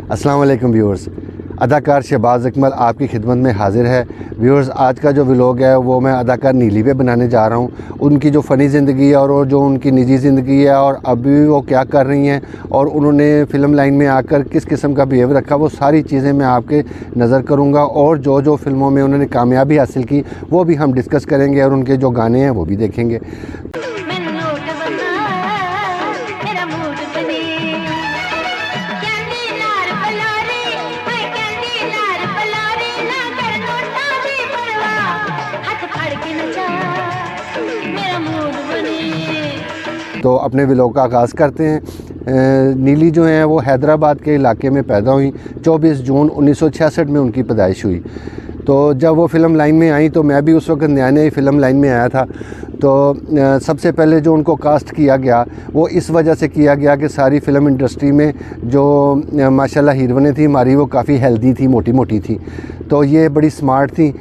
अस्सलाम वालेकुम व्यूअर्स। अदाकार शहबाज़ अकमल आपकी खिदमत में हाज़िर है। व्यूअर्स, आज का जो व्लॉग है वो मैं अदाकार नीली पे बनाने जा रहा हूँ। उनकी जो फ़नी ज़िंदगी है और जो उनकी निजी ज़िंदगी है और अभी वो क्या कर रही हैं और उन्होंने फ़िल्म लाइन में आकर किस किस्म का बिहेव रखा, वो सारी चीज़ें मैं आपके नज़र करूँगा। और जो जो फ़िल्मों में उन्होंने कामयाबी हासिल की वो भी हम डिस्कस करेंगे और उनके जो गाने हैं वो भी देखेंगे। तो अपने व्लॉग का आगाज़ करते हैं। नीली जो हैं वो हैदराबाद के इलाके में पैदा हुई। 24 जून 1966 में उनकी पैदाइश हुई। तो जब वो फ़िल्म लाइन में आई तो मैं भी उस वक्त नया नया फ़िल्म लाइन में आया था। तो सबसे पहले जो उनको कास्ट किया गया वो इस वजह से किया गया कि सारी फ़िल्म इंडस्ट्री में जो माशाल्लाह हीरोइनें थी हमारी, वो काफ़ी हेल्दी थी, मोटी मोटी थी। तो ये बड़ी स्मार्ट थी।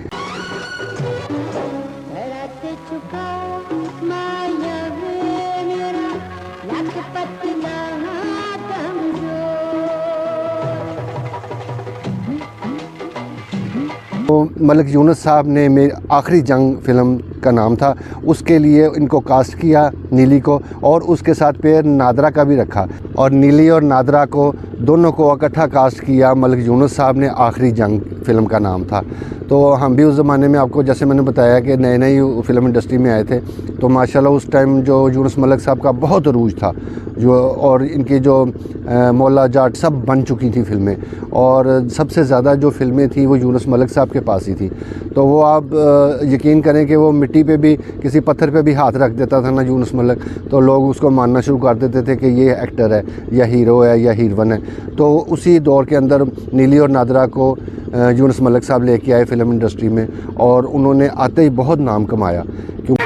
तो मलिक यूनुस साहब ने मेरी आखिरी जंग फ़िल्म का नाम था, उसके लिए इनको कास्ट किया नीली को, और उसके साथ पेयर नादरा का भी रखा और नीली और नादरा को दोनों को इकट्ठा कास्ट किया। मलिक यूनुस साहब ने आखिरी जंग फ़िल्म का नाम था। तो हम भी उस ज़माने में, आपको जैसे मैंने बताया कि नए नए फ़िल्म इंडस्ट्री में आए थे, तो माशाल्लाह उस टाइम जो यूनुस मलिक साहब का बहुत अरूज था जो, और इनकी जो मौला जाट सब बन चुकी थी फ़िल्में, और सबसे ज़्यादा जो फ़िल्में थी वो यूनुस मलिक साहब के पास ही थी। तो वो आप यकीन करें कि वो मिट्टी पे भी, किसी पत्थर पे भी हाथ रख देता था ना यूनुस मलिक, तो लोग उसको मानना शुरू कर देते थे कि ये एक्टर है या हीरो है या हीरोइन है। तो उसी दौर के अंदर नीली और नादरा को यूनुस मलिक साहब लेके आए फ़िल्म इंडस्ट्री में, और उन्होंने आते ही बहुत नाम कमाया। क्यों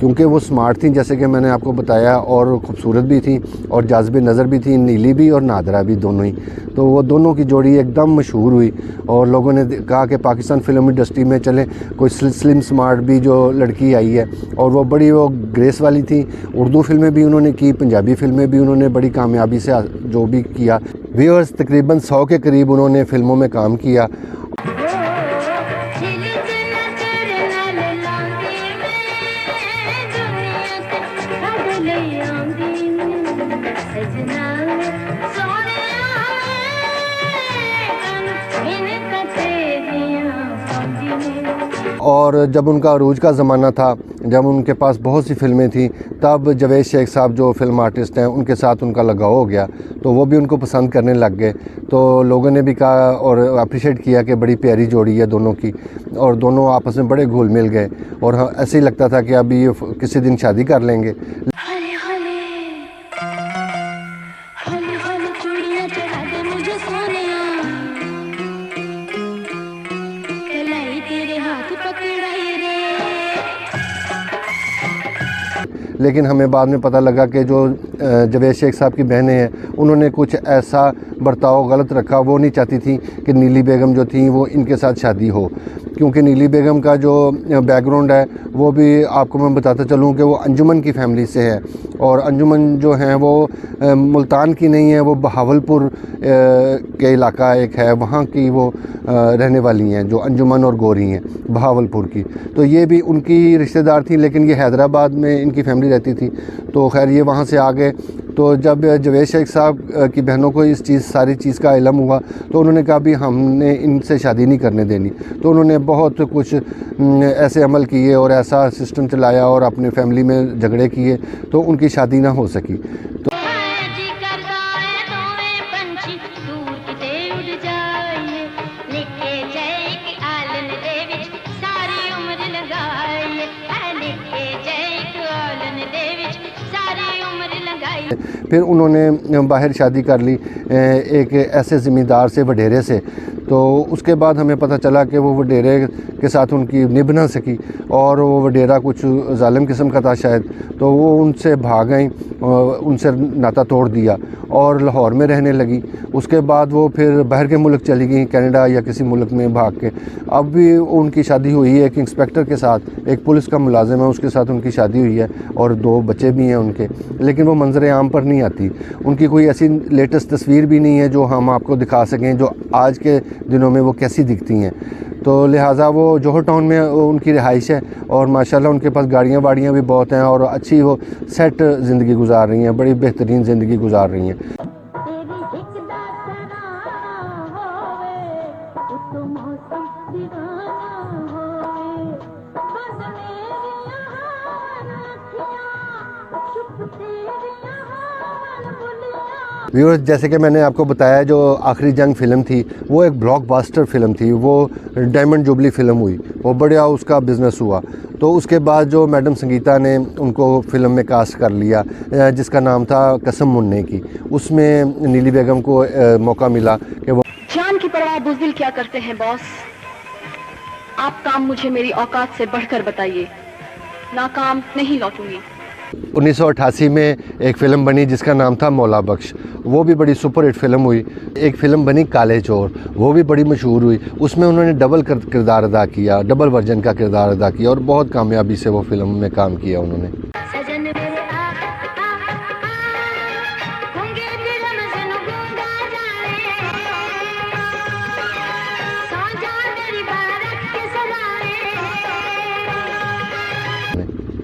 क्योंकि वो स्मार्ट थी, जैसे कि मैंने आपको बताया, और ख़ूबसूरत भी थी और जाज़िब नज़र भी थी, नीली भी और नादरा भी दोनों ही। तो वो दोनों की जोड़ी एकदम मशहूर हुई और लोगों ने कहा कि पाकिस्तान फ़िल्म इंडस्ट्री में चले कोई स्लिम स्मार्ट भी जो लड़की आई है, और वो बड़ी वो ग्रेस वाली थी। उर्दू फ़िल्में भी उन्होंने की, पंजाबी फ़िल्में भी उन्होंने बड़ी कामयाबी से जो भी किया। व्यूअर्स, तकरीबन 100 के करीब उन्होंने फ़िल्मों में काम किया। और जब उनका अरूज का ज़माना था, जब उनके पास बहुत सी फ़िल्में थी, तब जावेद शेख साहब जो फ़िल्म आर्टिस्ट हैं उनके साथ उनका लगाव हो गया, तो वो भी उनको पसंद करने लग गए। तो लोगों ने भी कहा और अप्रिशिएट किया कि बड़ी प्यारी जोड़ी है दोनों की, और दोनों आपस में बड़े घुल मिल गए, और ऐसे ही लगता था कि अभी ये किसी दिन शादी कर लेंगे। लेकिन हमें बाद में पता लगा कि जो जावेद शेख साहब की बहनें हैं उन्होंने कुछ ऐसा बर्ताव गलत रखा। वो नहीं चाहती थी कि नीली बेगम जो थी वो इनके साथ शादी हो, क्योंकि नीली बेगम का जो बैकग्राउंड है वो भी आपको मैं बताता चलूँ कि वो अंजुमन की फ़ैमिली से है, और अंजुमन जो हैं वो मुल्तान की नहीं है, वो बहावलपुर के इलाका एक है, वहाँ की वो रहने वाली हैं, जो अंजुमन और गोरी हैं बहावलपुर की। तो ये भी उनकी रिश्तेदार थी, लेकिन ये हैदराबाद में इनकी फैमिली रहती थी। तो खैर ये वहाँ से आ गए। तो जब जावेद शेख साहब की बहनों को इस सारी चीज़ का इल्म हुआ, तो उन्होंने कहा भी हमने इनसे शादी नहीं करने देनी। तो उन्होंने बहुत कुछ ऐसे अमल किए और ऐसा सिस्टम चलाया और अपने फैमिली में झगड़े किए, तो उनकी शादी ना हो सकी। तो फिर उन्होंने बाहर शादी कर ली एक ऐसे ज़मींदार से, वडेरे से। तो उसके बाद हमें पता चला कि वो वडेरे के साथ उनकी निभ ना सकी और वो वडेरा कुछ जालिम किस्म का था शायद, तो वो उनसे भाग गई, उनसे नाता तोड़ दिया और लाहौर में रहने लगी। उसके बाद वो फिर बाहर के मुल्क चली गई, कनाडा या किसी मुल्क में भाग के। अब भी उनकी शादी हुई है एक इंस्पेक्टर के साथ, एक पुलिस का मुलाजिम है, उसके साथ उनकी शादी हुई है और 2 बच्चे भी हैं उनके, लेकिन वो मंजर आम पर नहीं आती। उनकी कोई ऐसी लेटेस्ट तस्वीर भी नहीं है जो हम आपको दिखा सकें जो आज के दिनों में वो कैसी दिखती हैं। तो लिहाजा वो जौहर टाउन में उनकी रिहाइश है और माशाल्लाह उनके पास गाड़ियाँ वाड़ियाँ भी बहुत हैं और अच्छी वो सेट ज़िंदगी गुजार रही हैं, बड़ी बेहतरीन ज़िंदगी गुजार रही हैं। व्यूअर्स, जैसे कि मैंने आपको बताया, जो आखिरी जंग फ़िल्म थी वो एक ब्लॉकबस्टर फ़िल्म थी, वो डायमंड जुबली फ़िल्म हुई, वो बढ़िया उसका बिज़नेस हुआ। तो उसके बाद जो मैडम संगीता ने उनको फ़िल्म में कास्ट कर लिया जिसका नाम था कसम मुन्ने की, उसमें नीली बेगम को मौका मिला कि वो जान की परवाह बुज़दिल क्या करते हैं बॉस। आप काम मुझे मेरी औकात से बढ़कर बताइए, नाकाम नहीं लौटूंगी। 1988 में एक फ़िल्म बनी जिसका नाम था मौला बख्श, वो भी बड़ी सुपरहिट फ़िल्म हुई। एक फ़िल्म बनी काले चोर, वो भी बड़ी मशहूर हुई। उसमें उन्होंने डबल किरदार अदा किया, डबल वर्जन का किरदार अदा किया और बहुत कामयाबी से वो फ़िल्म में काम किया उन्होंने।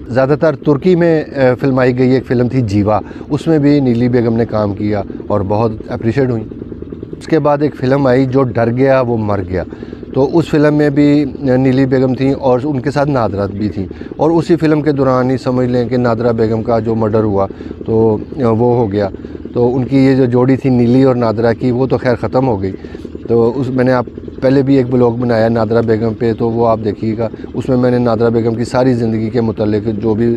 ज़्यादातर तुर्की में फिल्माई गई एक फ़िल्म थी जीवा, उसमें भी नीली बेगम ने काम किया और बहुत अप्रिशिएट हुई। उसके बाद एक फ़िल्म आई जो डर गया वो मर गया, तो उस फिल्म में भी नीली बेगम थी और उनके साथ नादरा भी थी। और उसी फ़िल्म के दौरान ही समझ लें कि नादरा बेगम का जो मर्डर हुआ तो वो हो गया। तो उनकी ये जो जोड़ी थी नीली और नादरा की, वो तो खैर ख़त्म हो गई। तो उस मैंने आप पहले भी एक ब्लॉग बनाया नादरा बेगम पे, तो वो आप देखिएगा। उसमें मैंने नादरा बेगम की सारी ज़िंदगी के मुतालिक जो भी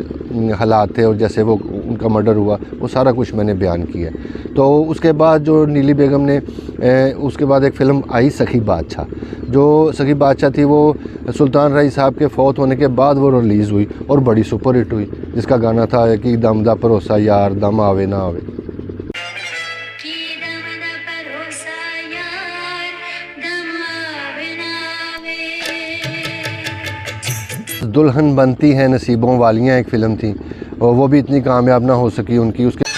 हालात थे और जैसे वो उनका मर्डर हुआ, वो सारा कुछ मैंने बयान किया। तो उसके बाद जो नीली बेगम ने उसके बाद एक फ़िल्म आई सखी बादशाह, जो सखी बादशाह थी वो सुल्तान राय साहब के फ़ौत होने के बाद वो रिलीज़ हुई और बड़ी सुपरहिट हुई, जिसका गाना था कि दम दा भरोसा यार दम आवे ना आवे। दुल्हन बनती हैं नसीबों वालियाँ एक फ़िल्म थी और वो भी इतनी कामयाब ना हो सकी उनकी। उसके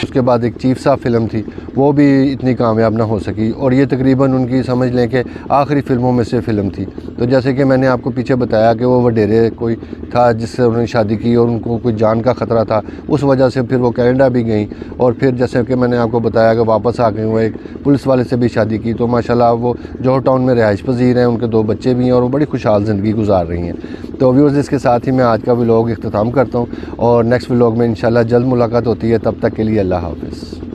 उसके बाद एक चीफ साहब फ़िल्म थी, वो भी इतनी कामयाब ना हो सकी और ये तकरीबन उनकी समझ लें कि आखिरी फ़िल्मों में से फ़िल्म थी। तो जैसे कि मैंने आपको पीछे बताया कि वो वडेरे कोई था जिससे उन्होंने शादी की और उनको कोई जान का ख़तरा था, उस वजह से फिर वो कनाडा भी गई और फिर जैसे कि मैंने आपको बताया कि वापस आ गई, वो एक पुलिस वाले से भी शादी की। तो माशाल्लाह वो जौहर टाउन में रिहाइश पजीर हैं, उनके 2 बच्चे भी हैं और वो बड़ी खुशहाल ज़िंदगी गुजार रही हैं। तो व्यूअर्स, इसके साथ ही मैं आज का व्लॉग इख्तिताम करता हूँ और नेक्स्ट व्लॉग में इंशाल्लाह जल्द मुलाकात होती है। तब तक के लिए अल्लाह हाफ़िज़।